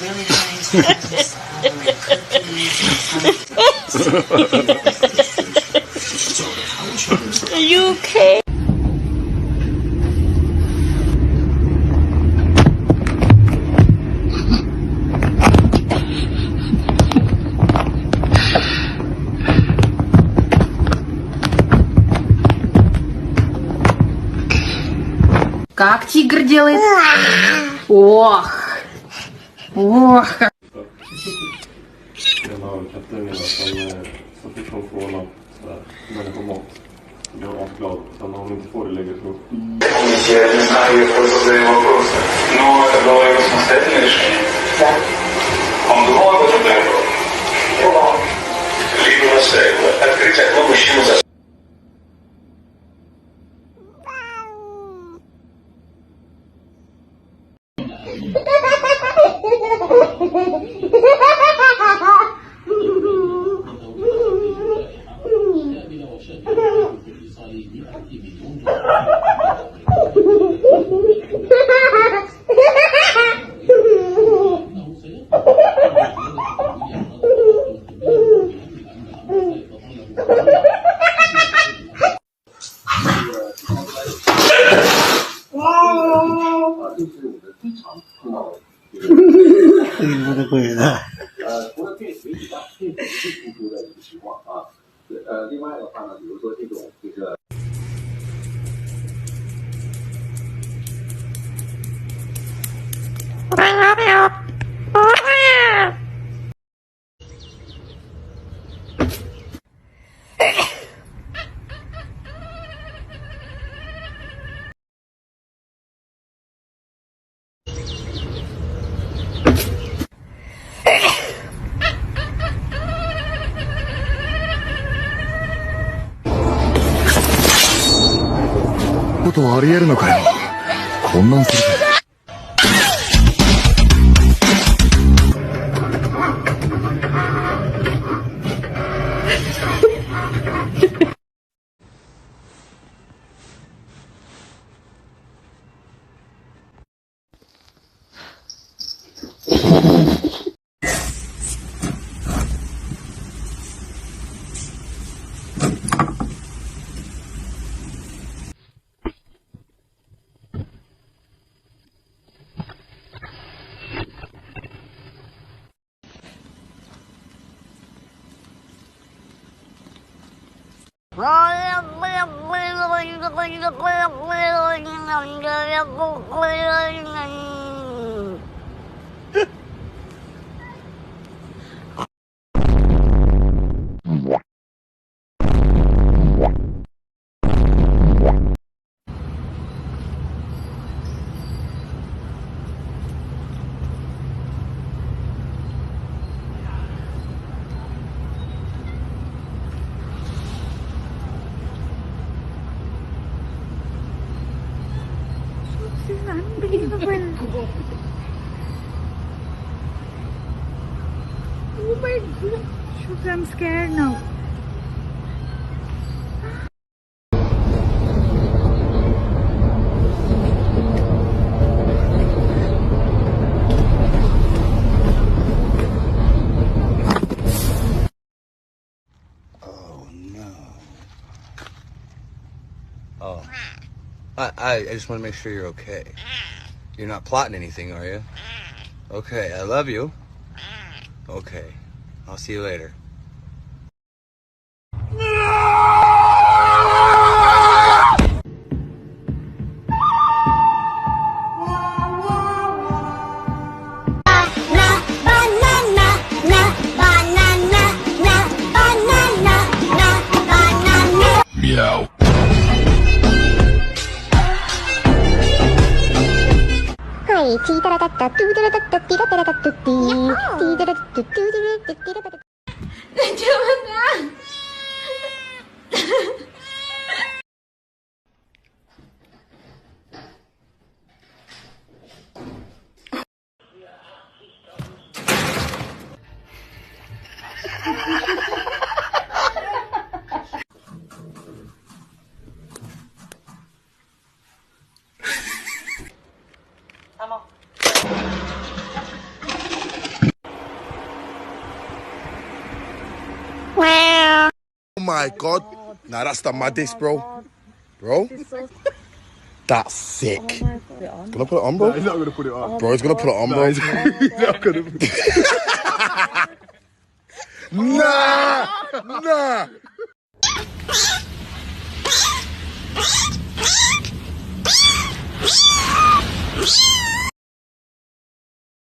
Really nice cookies. Are you okay? Как тигр делает? Ох! Ох! En av kattungarna som fick hon från att människomat. Jag är asglad. Sen om hon inte får det lägger sig upp. Я не знаю, я просто задаю вопросы. Но это было его самостоятельное решение? Да. Он думал об этом до этого? Думал. Либо настаивала открыть окно мужчину за...ことはありえるのかよ。混乱するぜ。Unbelievable. Oh my god. Shoot, I'm scared now. Oh no. Oh. I just want to make sure you're okay. You're not plotting anything, are you? Okay, I love you. Okay, I'll see you later. Meow. my god. Nah, that's the maddest, bro. Bro? That's sick. Gonna put it on, bro? He's not gonna put it on. Bro, he's gonna put it on, bro. He's not gonna put it on. Nah! Nah!